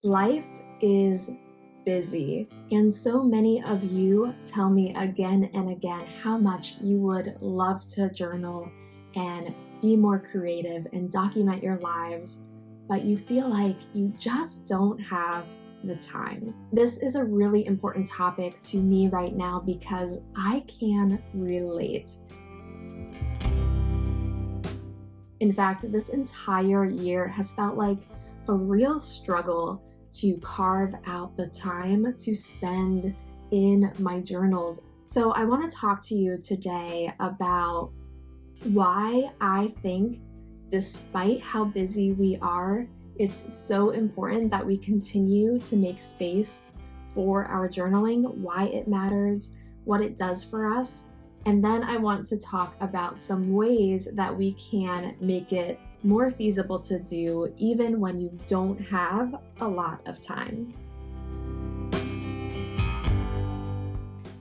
Life is busy, and so many of you tell me again and again how much you would love to journal and be more creative and document your lives, but you feel like you just don't have the time. This is a really important topic to me right now because I can relate. In fact, this entire year has felt like a real struggle to carve out the time to spend in my journals. So I want to talk to you today about why I think, despite how busy we are, it's so important that we continue to make space for our journaling, why it matters, what it does for us. And then I want to talk about some ways that we can make it more feasible to do even when you don't have a lot of time.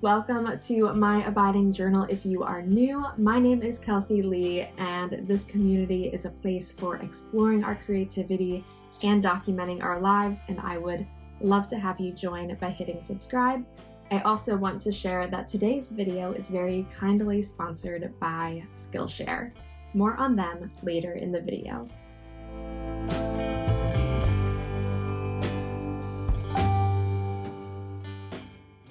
Welcome to My Abiding Journal. If you are new, my name is Kelsey Lee, and this community is a place for exploring our creativity and documenting our lives, and I would love to have you join by hitting subscribe. I also want to share that today's video is very kindly sponsored by Skillshare. More on them later in the video.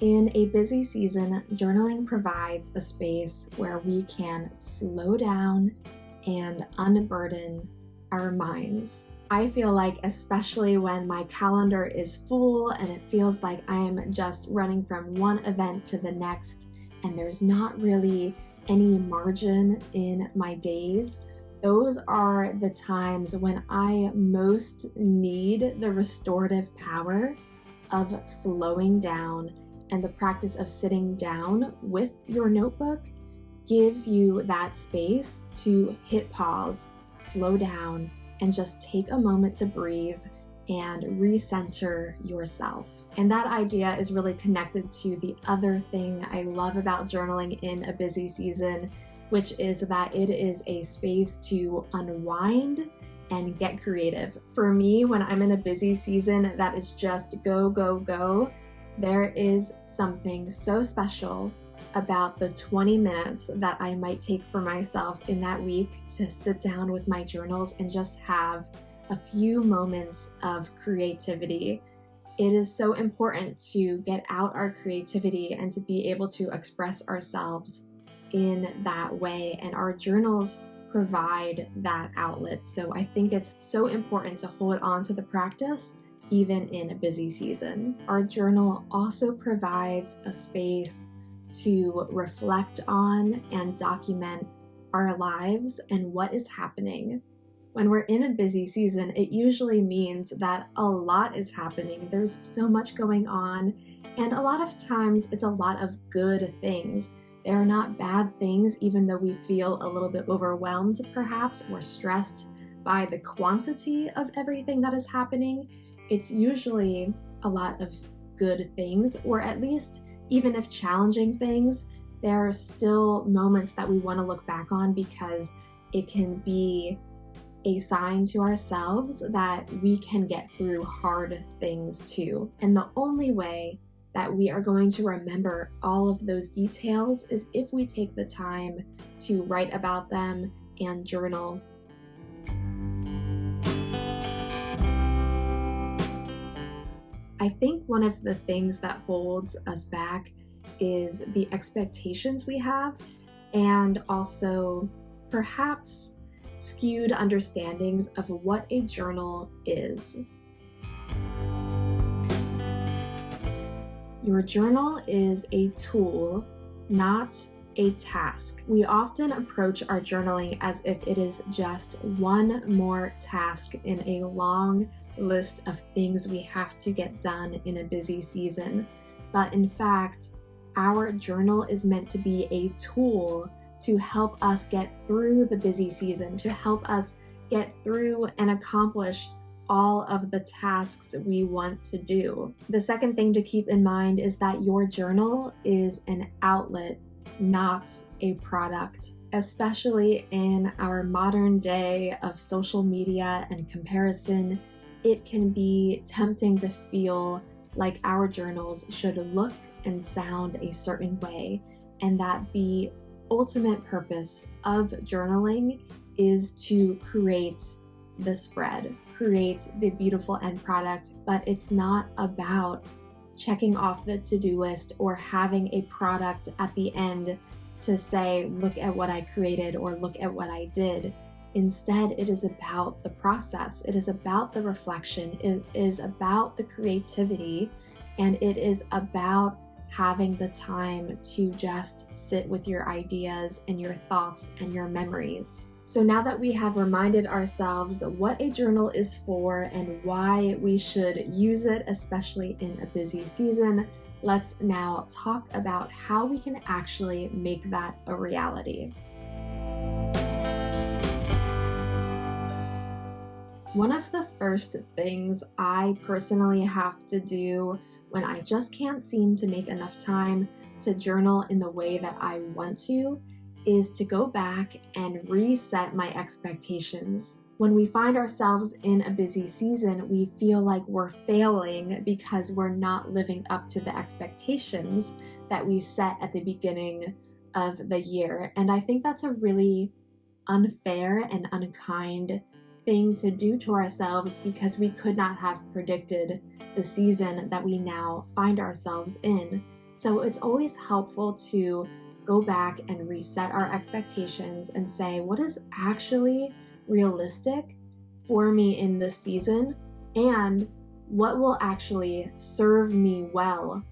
In a busy season, journaling provides a space where we can slow down and unburden our minds. I feel like, especially when my calendar is full and it feels like I am just running from one event to the next and there's not really any margin in my days, those are the times when I most need the restorative power of slowing down, and the practice of sitting down with your notebook gives you that space to hit pause, slow down, and just take a moment to breathe and recenter yourself. And that idea is really connected to the other thing I love about journaling in a busy season, which is that it is a space to unwind and get creative. For me, when I'm in a busy season that is just go, go, go, there is something so special about the 20 minutes that I might take for myself in that week to sit down with my journals and just have a few moments of creativity. It is so important to get out our creativity and to be able to express ourselves in that way, and our journals provide that outlet. So I think it's so important to hold on to the practice even in a busy season. Our journal also provides a space to reflect on and document our lives and what is happening. When we're in a busy season, it usually means that a lot is happening. There's so much going on, and a lot of times it's a lot of good things. They're not bad things, even though we feel a little bit overwhelmed perhaps or stressed by the quantity of everything that is happening. It's usually a lot of good things, or at least even if challenging things, there are still moments that we want to look back on because it can be a sign to ourselves that we can get through hard things too. And the only way that we are going to remember all of those details is if we take the time to write about them and journal. I think one of the things that holds us back is the expectations we have, and also perhaps skewed understandings of what a journal is. Your journal is a tool, not a task. We often approach our journaling as if it is just one more task in a long list of things we have to get done in a busy season. But in fact, our journal is meant to be a tool to help us get through the busy season, to help us get through and accomplish all of the tasks we want to do. The second thing to keep in mind is that your journal is an outlet, not a product. Especially in our modern day of social media and comparison, it can be tempting to feel like our journals should look and sound a certain way, and that the ultimate purpose of journaling is to create the spread, create the beautiful end product, but it's not about checking off the to-do list or having a product at the end to say, look at what I created or look at what I did. Instead, it is about the process. It is about the reflection. It is about the creativity, and it is about having the time to just sit with your ideas and your thoughts and your memories. So now that we have reminded ourselves what a journal is for and why we should use it, especially in a busy season, let's now talk about how we can actually make that a reality. One of the first things I personally have to do when I just can't seem to make enough time to journal in the way that I want to is to go back and reset my expectations. When we find ourselves in a busy season, we feel like we're failing because we're not living up to the expectations that we set at the beginning of the year. And I think that's a really unfair and unkind thing to do to ourselves because we could not have predicted the season that we now find ourselves in. So it's always helpful to go back and reset our expectations and say, what is actually realistic for me in this season, and what will actually serve me well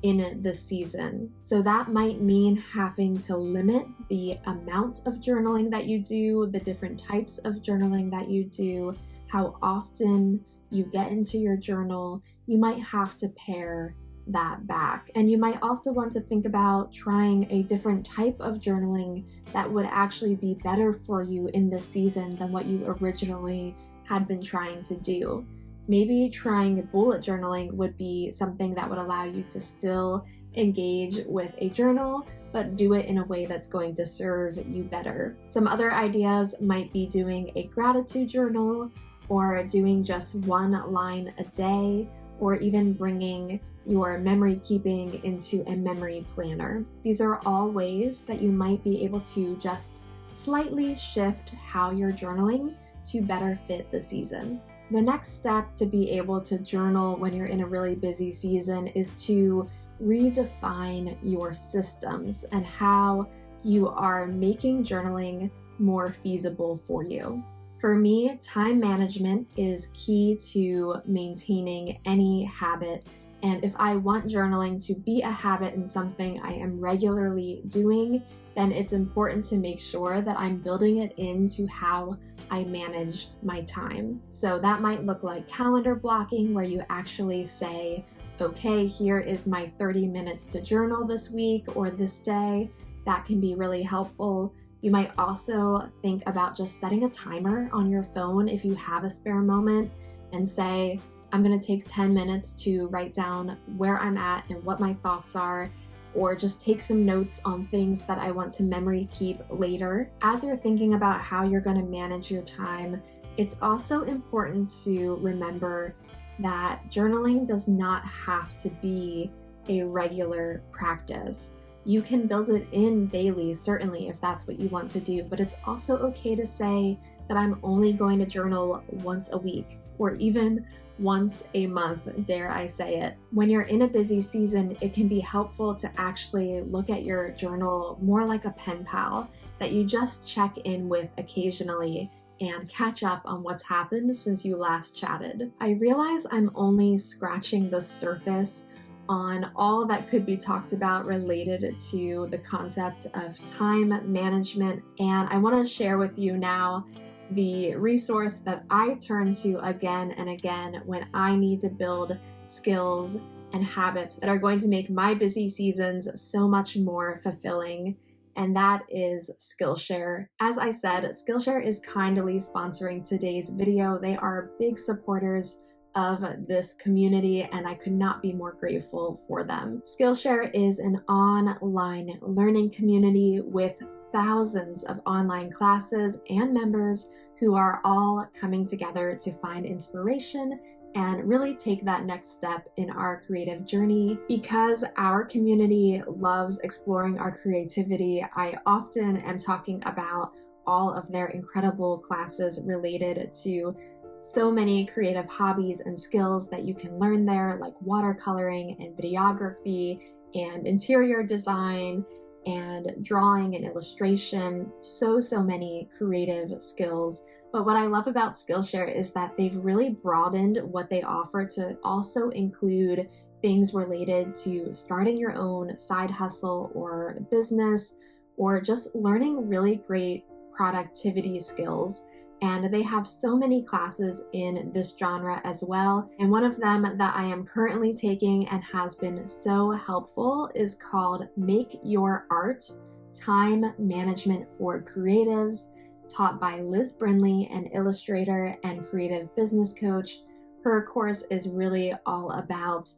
in the season. So that might mean having to limit the amount of journaling that you do, the different types of journaling that you do, how often you get into your journal. You might have to pare that back. And you might also want to think about trying a different type of journaling that would actually be better for you in this season than what you originally had been trying to do. Maybe trying bullet journaling would be something that would allow you to still engage with a journal, but do it in a way that's going to serve you better. Some other ideas might be doing a gratitude journal, or doing just one line a day, or even bringing your memory keeping into a memory planner. These are all ways that you might be able to just slightly shift how you're journaling to better fit the season. The next step to be able to journal when you're in a really busy season is to redefine your systems and how you are making journaling more feasible for you. For me, time management is key to maintaining any habit. And if I want journaling to be a habit and something I am regularly doing, then it's important to make sure that I'm building it into how I manage my time. So that might look like calendar blocking, where you actually say, okay, here is my 30 minutes to journal this week or this day. That can be really helpful. You might also think about just setting a timer on your phone if you have a spare moment and say, I'm going to take 10 minutes to write down where I'm at and what my thoughts are, or just take some notes on things that I want to memory keep later. As you're thinking about how you're going to manage your time, it's also important to remember that journaling does not have to be a regular practice. You can build it in daily, certainly, if that's what you want to do, but it's also okay to say that I'm only going to journal once a week, or even once a month, dare I say it. When you're in a busy season, it can be helpful to actually look at your journal more like a pen pal that you just check in with occasionally and catch up on what's happened since you last chatted. I realize I'm only scratching the surface on all that could be talked about related to the concept of time management, and I want to share with you now the resource that I turn to again and again when I need to build skills and habits that are going to make my busy seasons so much more fulfilling, and that is Skillshare. As I said, Skillshare is kindly sponsoring today's video. They are big supporters of this community, and I could not be more grateful for them. Skillshare is an online learning community with thousands of online classes and members who are all coming together to find inspiration and really take that next step in our creative journey. Because our community loves exploring our creativity, I often am talking about all of their incredible classes related to so many creative hobbies and skills that you can learn there, like watercoloring and videography and interior design and drawing and illustration, so many creative skills. But what I love about Skillshare is that they've really broadened what they offer to also include things related to starting your own side hustle or business, or just learning really great productivity skills. And they have so many classes in this genre as well. And one of them that I am currently taking and has been so helpful is called Make Your Art: Time Management for Creatives, taught by Liz Brindley, an illustrator and creative business coach. Her course is really all about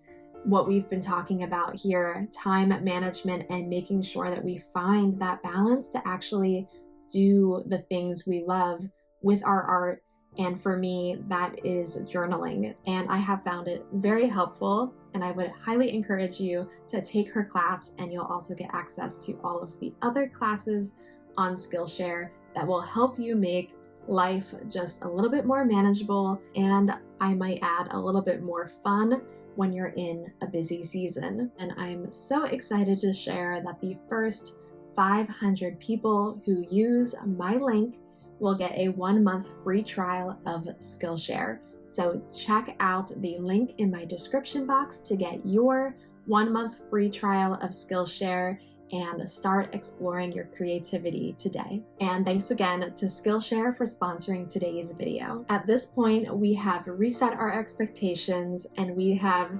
what we've been talking about here, time management and making sure that we find that balance to actually do the things we love with our art. And for me, that is journaling. And I have found it very helpful, and I would highly encourage you to take her class, and you'll also get access to all of the other classes on Skillshare that will help you make life just a little bit more manageable, and I might add a little bit more fun when you're in a busy season. And I'm so excited to share that the first 500 people who use my link will get a 1-month free trial of Skillshare. So check out the link in my description box to get your 1-month free trial of Skillshare and start exploring your creativity today. And thanks again to Skillshare for sponsoring today's video. At this point, we have reset our expectations and we have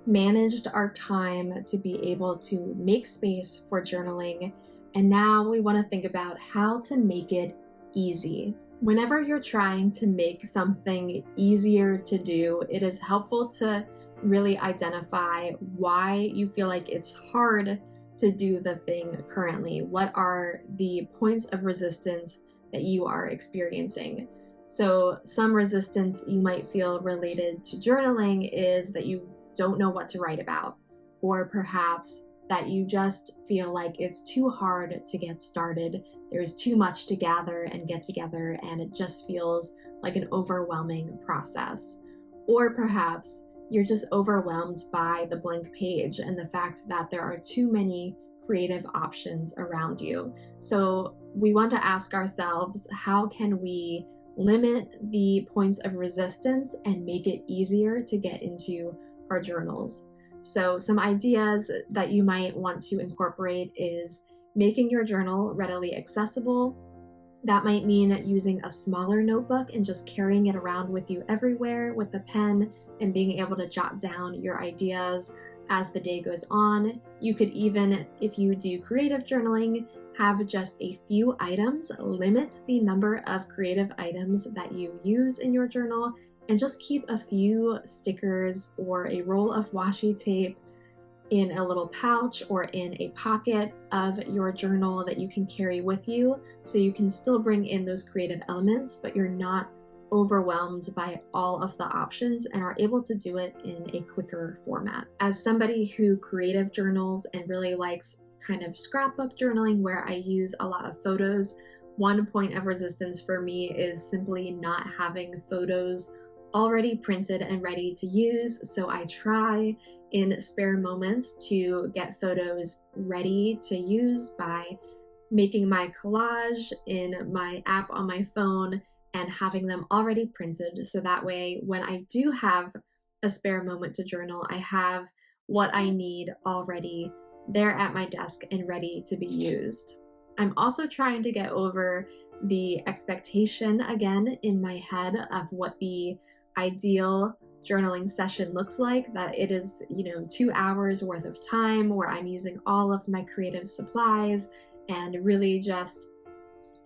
managed our time to be able to make space for journaling. And now we want to think about how to make it easy. Whenever you're trying to make something easier to do, it is helpful to really identify why you feel like it's hard to do the thing currently. What are the points of resistance that you are experiencing? So some resistance you might feel related to journaling is that you don't know what to write about, or perhaps that you just feel like it's too hard to get started. There's too much to gather and get together, and it just feels like an overwhelming process. Or perhaps you're just overwhelmed by the blank page and the fact that there are too many creative options around you. So we want to ask ourselves, how can we limit the points of resistance and make it easier to get into our journals? So some ideas that you might want to incorporate is making your journal readily accessible. That might mean using a smaller notebook and just carrying it around with you everywhere with a pen and being able to jot down your ideas as the day goes on. You could even, if you do creative journaling, have just a few items, limit the number of creative items that you use in your journal, and just keep a few stickers or a roll of washi tape in a little pouch or in a pocket of your journal that you can carry with you, so you can still bring in those creative elements, but you're not overwhelmed by all of the options and are able to do it in a quicker format. As somebody who creative journals and really likes kind of scrapbook journaling where I use a lot of photos, one point of resistance for me is simply not having photos already printed and ready to use. So I try in spare moments to get photos ready to use by making my collage in my app on my phone and having them already printed. So that way, when I do have a spare moment to journal, I have what I need already there at my desk and ready to be used. I'm also trying to get over the expectation again in my head of what the ideal journaling session looks like, that it is, 2 hours worth of time where I'm using all of my creative supplies and really just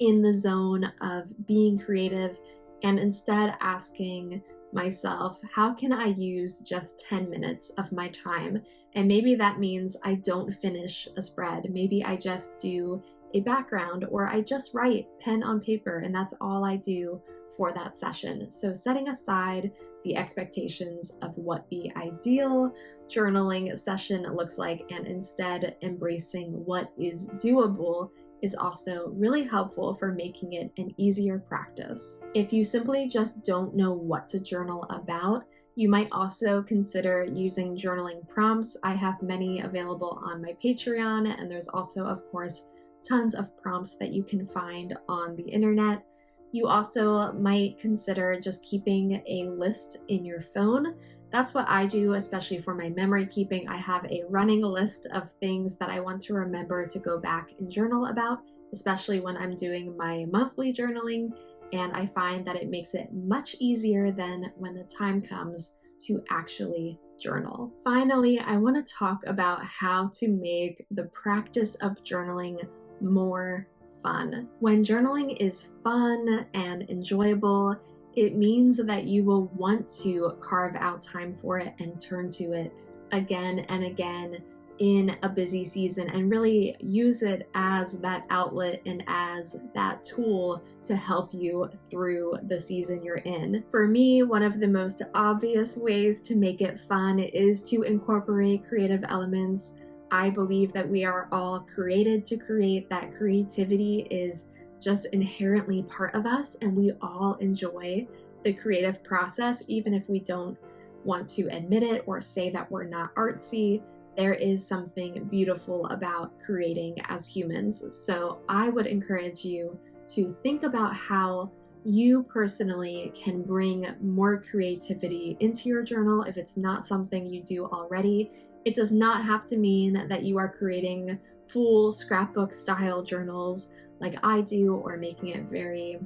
in the zone of being creative, and instead asking myself, how can I use just 10 minutes of my time? And maybe that means I don't finish a spread. Maybe I just do a background, or I just write pen on paper and that's all I do for that session. So setting aside the expectations of what the ideal journaling session looks like and instead embracing what is doable is also really helpful for making it an easier practice. If you simply just don't know what to journal about, you might also consider using journaling prompts. I have many available on my Patreon, and there's also, of course, tons of prompts that you can find on the internet. You also might consider just keeping a list in your phone. That's what I do, especially for my memory keeping. I have a running list of things that I want to remember to go back and journal about, especially when I'm doing my monthly journaling. And I find that it makes it much easier than when the time comes to actually journal. Finally, I want to talk about how to make the practice of journaling more fun. When journaling is fun and enjoyable, it means that you will want to carve out time for it and turn to it again and again in a busy season and really use it as that outlet and as that tool to help you through the season you're in. For me, one of the most obvious ways to make it fun is to incorporate creative elements. I believe that we are all created to create, that creativity is just inherently part of us, and we all enjoy the creative process, even if we don't want to admit it or say that we're not artsy. There is something beautiful about creating as humans. So I would encourage you to think about how you personally can bring more creativity into your journal if it's not something you do already. It does not have to mean that you are creating full scrapbook style journals like I do, or making it very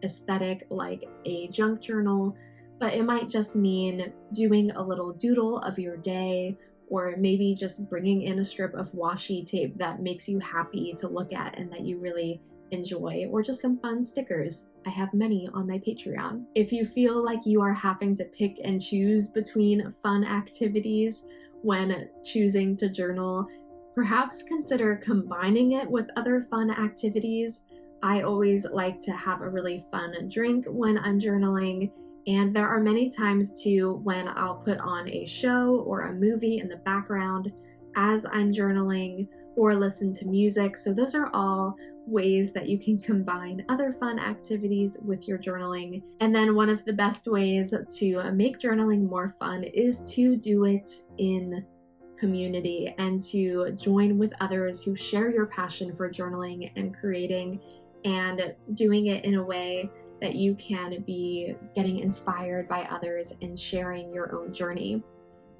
aesthetic like a junk journal, but it might just mean doing a little doodle of your day, or maybe just bringing in a strip of washi tape that makes you happy to look at and that you really enjoy, or just some fun stickers. I have many on my Patreon. If you feel like you are having to pick and choose between fun activities when choosing to journal, perhaps consider combining it with other fun activities. I always like to have a really fun drink when I'm journaling, and there are many times too when I'll put on a show or a movie in the background as I'm journaling, or listen to music. So those are all ways that you can combine other fun activities with your journaling. And then one of the best ways to make journaling more fun is to do it in community and to join with others who share your passion for journaling and creating, and doing it in a way that you can be getting inspired by others and sharing your own journey.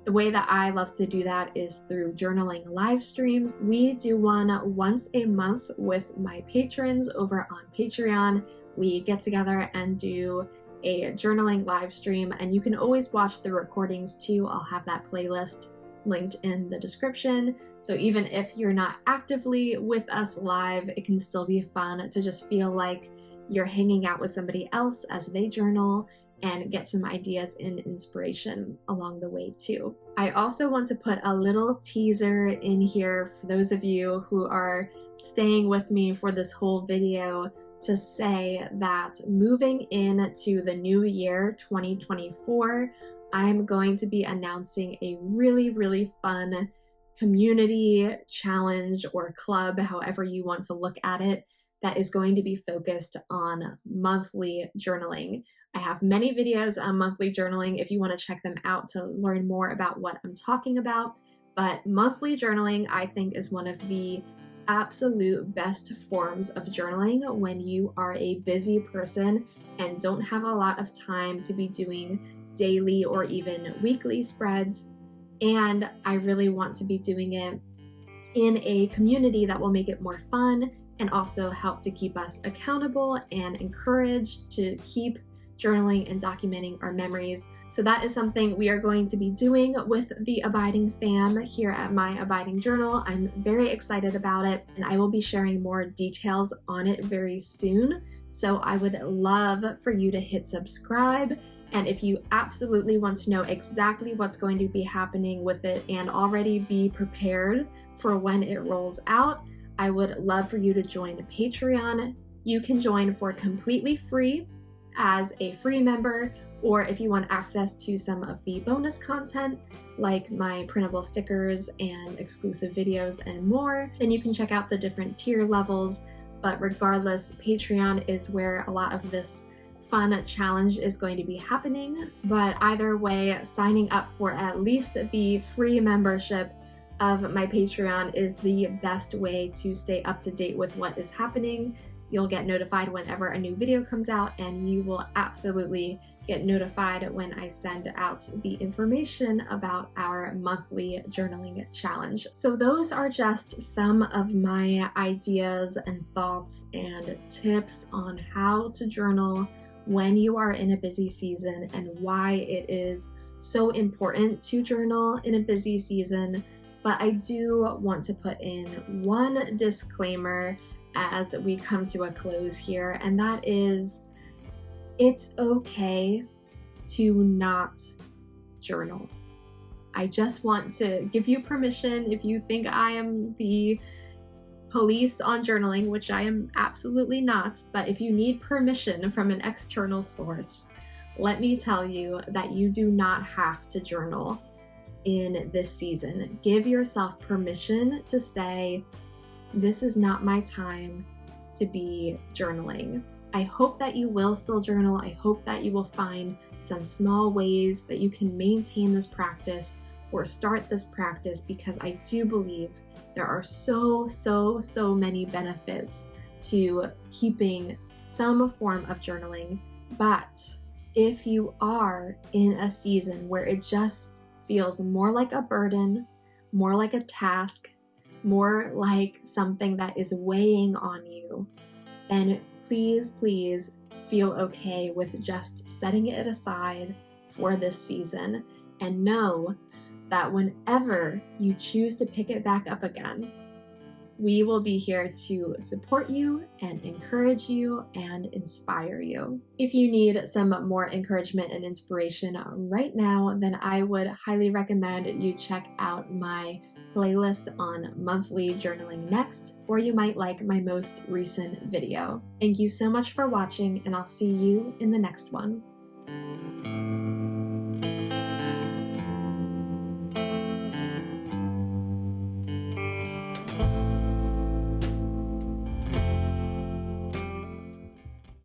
The way that I love to do that is through journaling live streams. We do one once a month with my patrons over on Patreon. We get together and do a journaling live stream, and you can always watch the recordings too. I'll have that playlist linked in the description. So even if you're not actively with us live, it can still be fun to just feel like you're hanging out with somebody else as they journal and get some ideas and inspiration along the way too. I also want to put a little teaser in here for those of you who are staying with me for this whole video, to say that moving into the new year 2024, I'm going to be announcing a really, really fun community challenge or club, however you want to look at it, that is going to be focused on monthly journaling. I have many videos on monthly journaling if you want to check them out to learn more about what I'm talking about. But monthly journaling, I think, is one of the absolute best forms of journaling when you are a busy person and don't have a lot of time to be doing daily or even weekly spreads. And I really want to be doing it in a community that will make it more fun and also help to keep us accountable and encouraged to keep journaling and documenting our memories. So that is something we are going to be doing with the Abiding fam here at My Abiding Journal. I'm very excited about it, and I will be sharing more details on it very soon. So I would love for you to hit subscribe. And if you absolutely want to know exactly what's going to be happening with it and already be prepared for when it rolls out, I would love for you to join Patreon. You can join for completely free as a free member, or if you want access to some of the bonus content like my printable stickers and exclusive videos and more, then you can check out the different tier levels. But regardless, Patreon is where a lot of this fun challenge is going to be happening. But either way, signing up for at least the free membership of my Patreon is the best way to stay up to date with what is happening. You'll get notified whenever a new video comes out, and you will absolutely get notified when I send out the information about our monthly journaling challenge. So those are just some of my ideas and thoughts and tips on how to journal when you are in a busy season, and why it is so important to journal in a busy season. But I do want to put in one disclaimer as we come to a close here, and that is, it's okay to not journal. I just want to give you permission. If you think I am the police on journaling, which I am absolutely not, but if you need permission from an external source, let me tell you that you do not have to journal in this season. Give yourself permission to say, this is not my time to be journaling. I hope that you will still journal. I hope that you will find some small ways that you can maintain this practice or start this practice, because I do believe there are so many benefits to keeping some form of journaling. But if you are in a season where it just feels more like a burden, more like a task, more like something that is weighing on you, then please feel okay with just setting it aside for this season, and know that whenever you choose to pick it back up again, we will be here to support you and encourage you and inspire you. If you need some more encouragement and inspiration right now, then I would highly recommend you check out my playlist on monthly journaling next, or you might like my most recent video. Thank you so much for watching, and I'll see you in the next one.